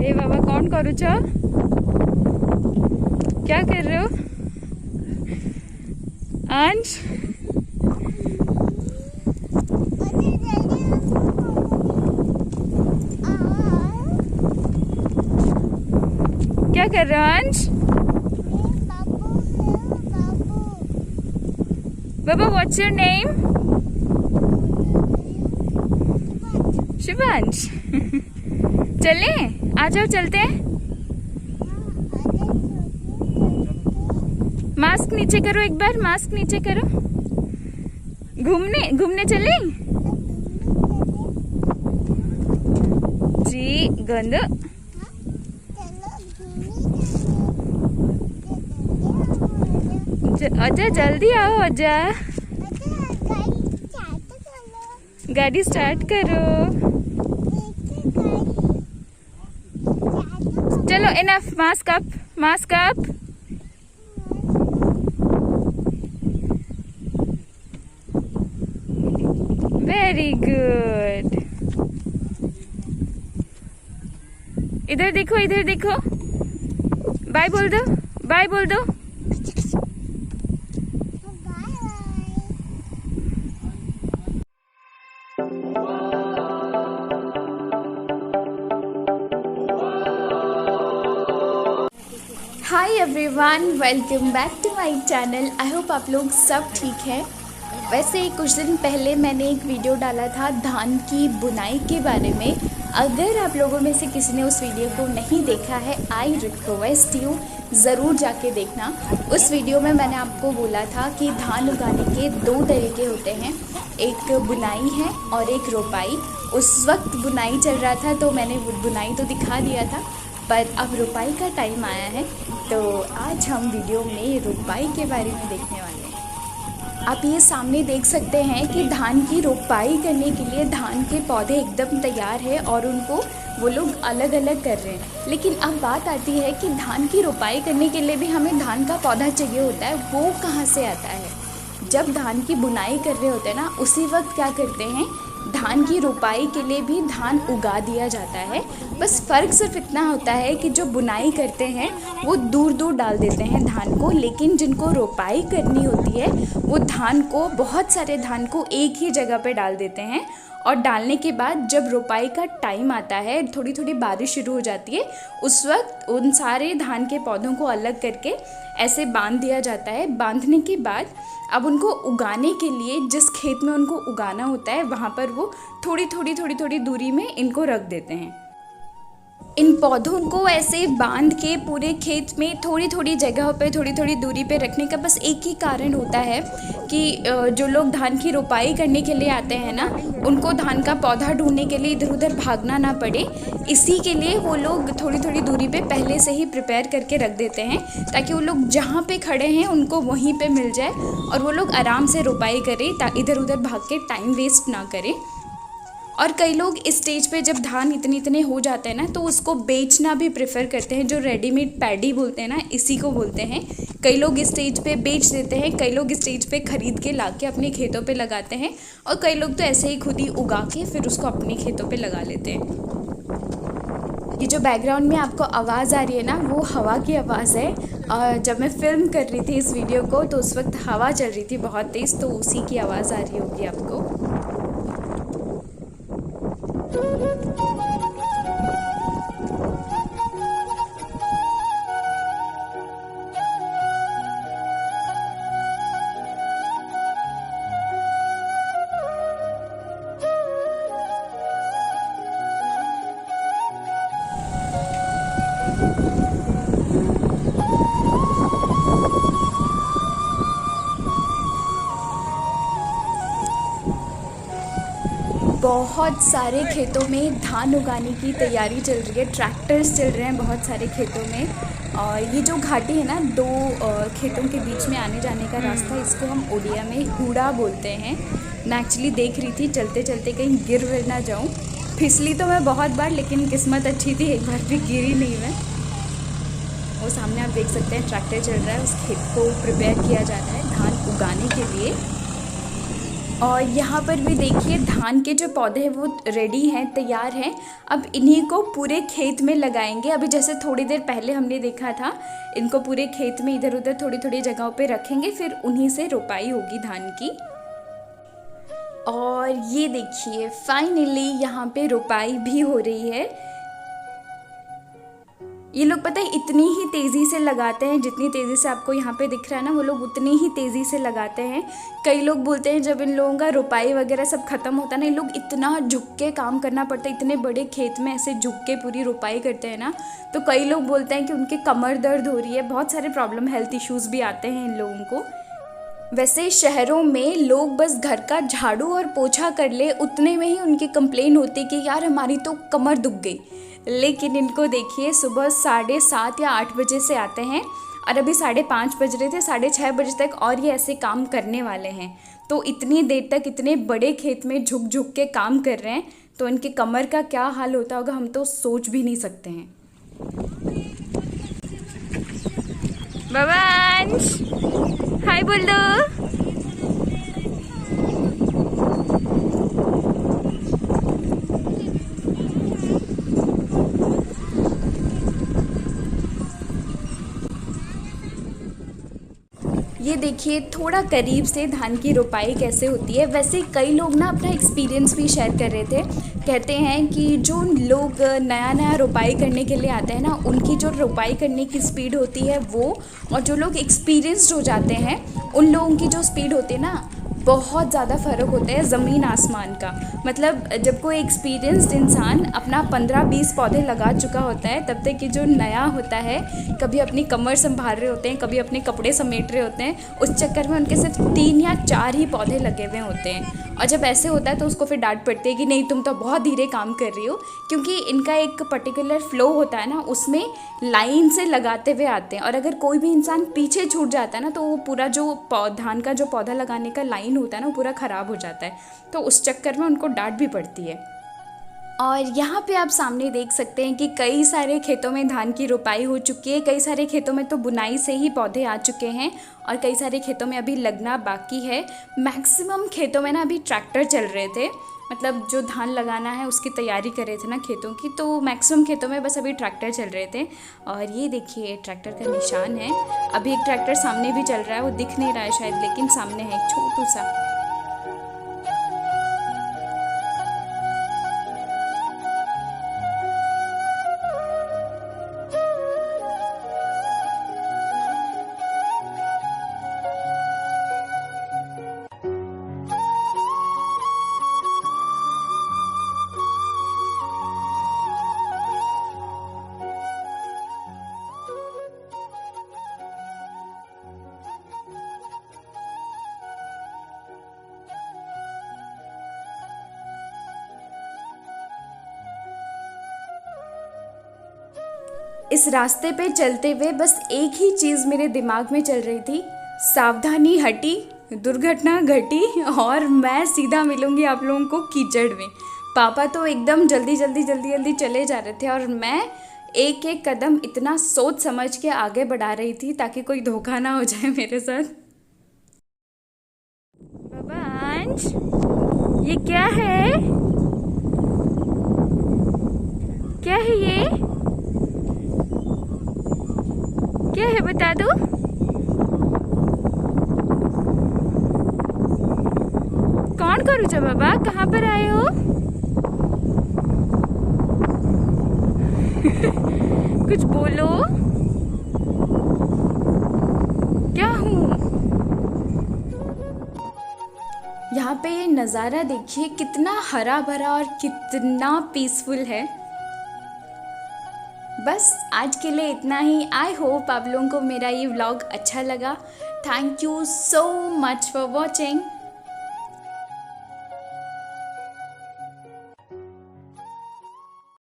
ए बाबा कौन करुच? क्या कर रहे हो अंश? क्या कर रहे हो अंश? बाबा व्हाट्स योर नेम? शिवांश। चले आ जाओ चलते हैं। मास्क नीचे करो, एक बार मास्क नीचे करो। घूमने घूमने चले जी। गंद अजा जल्दी आओ अजा। गाड़ी स्टार्ट करो। चलो enough, mask up, mask up. Very good. इधर देखो, इधर देखो। बाय बोल दो, बाय बोल दो। Hi everyone, welcome back to my channel. I hope आप लोग सब ठीक हैं। वैसे कुछ दिन पहले मैंने एक वीडियो डाला था धान की बुनाई के बारे में। अगर आप लोगों में से किसी ने उस वीडियो को नहीं देखा है, आई रिक्वेस्ट यू ज़रूर जाके देखना। उस वीडियो में मैंने आपको बोला था कि धान उगाने के 2 तरीके होते हैं, एक बुनाई है और एक रोपाई। उस वक्त बुनाई चल रहा था तो मैंने बुनाई तो दिखा दिया था, पर अब रोपाई का टाइम आया है तो आज हम वीडियो में रोपाई के बारे में देखने वाले हैं। आप ये सामने देख सकते हैं कि धान की रोपाई करने के लिए धान के पौधे एकदम तैयार है और उनको वो लोग अलग अलग कर रहे हैं। लेकिन अब बात आती है कि धान की रोपाई करने के लिए भी हमें धान का पौधा चाहिए होता है, वो कहाँ से आता है? जब धान की बुनाई कर रहे होते हैं ना, उसी वक्त क्या करते हैं, धान की रोपाई के लिए भी धान उगा दिया जाता है। बस फ़र्क सिर्फ इतना होता है कि जो बुनाई करते हैं वो दूर दूर डाल देते हैं धान को, लेकिन जिनको रोपाई करनी होती है वो धान को, बहुत सारे धान को एक ही जगह पे डाल देते हैं। और डालने के बाद जब रोपाई का टाइम आता है, थोड़ी थोड़ी बारिश शुरू हो जाती है, उस वक्त उन सारे धान के पौधों को अलग करके ऐसे बांध दिया जाता है। बांधने के बाद अब उनको उगाने के लिए जिस खेत में उनको उगाना होता है वहाँ पर वो थोड़ी थोड़ी दूरी में इनको रख देते हैं। इन पौधों को ऐसे बांध के पूरे खेत में थोड़ी थोड़ी जगह पे, थोड़ी थोड़ी दूरी पे रखने का बस एक ही कारण होता है कि जो लोग धान की रोपाई करने के लिए आते हैं ना, उनको धान का पौधा ढूंढने के लिए इधर उधर भागना ना पड़े। इसी के लिए वो लोग थोड़ी थोड़ी दूरी पे पहले से ही प्रिपेयर करके रख देते हैं, ताकि वो लोग जहाँ पे खड़े हैं उनको वहीं पे मिल जाए और वो लोग आराम से रोपाई करें, इधर उधर भाग के टाइम वेस्ट ना करें। और कई लोग इस स्टेज पे जब धान इतने हो जाते हैं ना, तो उसको बेचना भी प्रेफर करते हैं। जो रेडीमेड पैडी बोलते हैं ना, इसी को बोलते हैं। कई लोग इस स्टेज पे बेच देते हैं, कई लोग इस स्टेज पे ख़रीद के ला के अपने खेतों पे लगाते हैं, और कई लोग तो ऐसे ही खुद ही उगा के फिर उसको अपने खेतों पे लगा लेते हैं। ये जो बैकग्राउंड में आपको आवाज़ आ रही है ना, वो हवा की आवाज़ है। और जब मैं फ़िल्म कर रही थी इस वीडियो को तो उस वक्त हवा चल रही थी बहुत तेज़, तो उसी की आवाज़ आ रही होगी आपको। बहुत सारे खेतों में धान उगाने की तैयारी चल रही है, ट्रैक्टर्स चल रहे हैं बहुत सारे खेतों में। और ये जो घाटी है ना, 2 खेतों के बीच में आने जाने का रास्ता, इसको हम ओडिया में हुड़ा बोलते हैं। मैं एक्चुअली देख रही थी चलते चलते कहीं गिर विर ना जाऊँ। फिसली तो मैं बहुत बार, लेकिन किस्मत अच्छी थी, एक बार भी गिरी नहीं मैं। वो सामने आप देख सकते हैं ट्रैक्टर चल रहा है, उस खेत को प्रिपेयर किया जा रहा है धान उगाने के लिए। और यहाँ पर भी देखिए धान के जो पौधे हैं वो रेडी हैं, तैयार हैं। अब इन्हीं को पूरे खेत में लगाएंगे। अभी जैसे थोड़ी देर पहले हमने देखा था, इनको पूरे खेत में इधर उधर थोड़ी थोड़ी जगहों पे रखेंगे, फिर उन्हीं से रोपाई होगी धान की। और ये देखिए फाइनली यहाँ पे रोपाई भी हो रही है। ये लोग पता है इतनी ही तेज़ी से लगाते हैं, जितनी तेज़ी से आपको यहाँ पे दिख रहा है ना, वो लोग उतनी ही तेज़ी से लगाते हैं। कई लोग बोलते हैं जब इन लोगों का रोपाई वगैरह सब खत्म होता है ना, इन लोग इतना झुक के काम करना पड़ता है, इतने बड़े खेत में ऐसे झुक के पूरी रोपाई करते हैं ना, तो कई लोग बोलते हैं कि उनके कमर दर्द हो रही है, बहुत सारे प्रॉब्लम, हेल्थ इश्यूज़ भी आते हैं इन लोगों को। वैसे शहरों में लोग बस घर का झाड़ू और पोछा कर ले, उतने में ही उनकी कंप्लेन होती कि यार हमारी तो कमर दुख गई। लेकिन इनको देखिए सुबह 7:30 या 8 बजे से आते हैं और अभी 5:30 बज रहे थे, 6:30 बजे तक और ये ऐसे काम करने वाले हैं। तो इतनी देर तक इतने बड़े खेत में झुक झुक के काम कर रहे हैं, तो इनके कमर का क्या हाल होता होगा हम तो सोच भी नहीं सकते हैं। बाबांश हाय बोल दो। ये देखिए थोड़ा करीब से धान की रोपाई कैसे होती है। वैसे कई लोग ना अपना एक्सपीरियंस भी शेयर कर रहे थे। कहते हैं कि जो लोग नया नया रोपाई करने के लिए आते हैं ना, उनकी जो रोपाई करने की स्पीड होती है वो, और जो लोग एक्सपीरियंस्ड हो जाते हैं उन लोगों की जो स्पीड होती है ना, बहुत ज़्यादा फ़र्क होता है ज़मीन आसमान का। मतलब जब कोई एक्सपीरियंस्ड इंसान अपना 15-20 पौधे लगा चुका होता है, तब तक कि जो नया होता है, कभी अपनी कमर संभाल रहे होते हैं, कभी अपने कपड़े समेट रहे होते हैं, उस चक्कर में उनके सिर्फ 3 या 4 ही पौधे लगे हुए होते हैं। और जब ऐसे होता है तो उसको फिर डांट पड़ती है कि नहीं तुम तो बहुत धीरे काम कर रही हो, क्योंकि इनका एक पर्टिकुलर फ्लो होता है ना, उसमें लाइन से लगाते हुए आते हैं। और अगर कोई भी इंसान पीछे छूट जाता है ना, तो वो पूरा जो धान का जो पौधा लगाने का लाइन होता है ना, वो पूरा ख़राब हो जाता है। तो उस चक्कर में उनको डांट भी पड़ती है। और यहाँ पे आप सामने देख सकते हैं कि कई सारे खेतों में धान की रोपाई हो चुकी है, कई सारे खेतों में तो बुनाई से ही पौधे आ चुके हैं, और कई सारे खेतों में अभी लगना बाकी है। मैक्सिमम खेतों में ना अभी ट्रैक्टर चल रहे थे, मतलब जो धान लगाना है उसकी तैयारी कर रहे थे ना खेतों की, तो मैक्सिमम खेतों में बस अभी ट्रैक्टर चल रहे थे। और ये देखिए ट्रैक्टर का निशान है। अभी एक ट्रैक्टर सामने भी चल रहा है, वो दिख नहीं रहा है शायद, लेकिन सामने है एक छोटू सा। इस रास्ते पे चलते हुए बस एक ही चीज़ मेरे दिमाग में चल रही थी, सावधानी हटी, दुर्घटना घटी, और मैं सीधा मिलूंगी आप लोगों को कीचड़ में। पापा तो एकदम जल्दी जल्दी जल्दी जल्दी चले जा रहे थे, और मैं एक एक कदम इतना सोच समझ के आगे बढ़ा रही थी ताकि कोई धोखा ना हो जाए मेरे साथ। बाबांश ये क्या है? क्या है ये? क्या है बता दो। कौन करूँ जा बाबा, कहाँ पर आए हो? कुछ बोलो, क्या हूँ? यहाँ पे ये नज़ारा देखिए कितना हरा भरा और कितना पीसफुल है। बस आज के लिए इतना ही। आई होप आप लोगों को मेरा ये व्लॉग अच्छा लगा। Thank you so much for watching.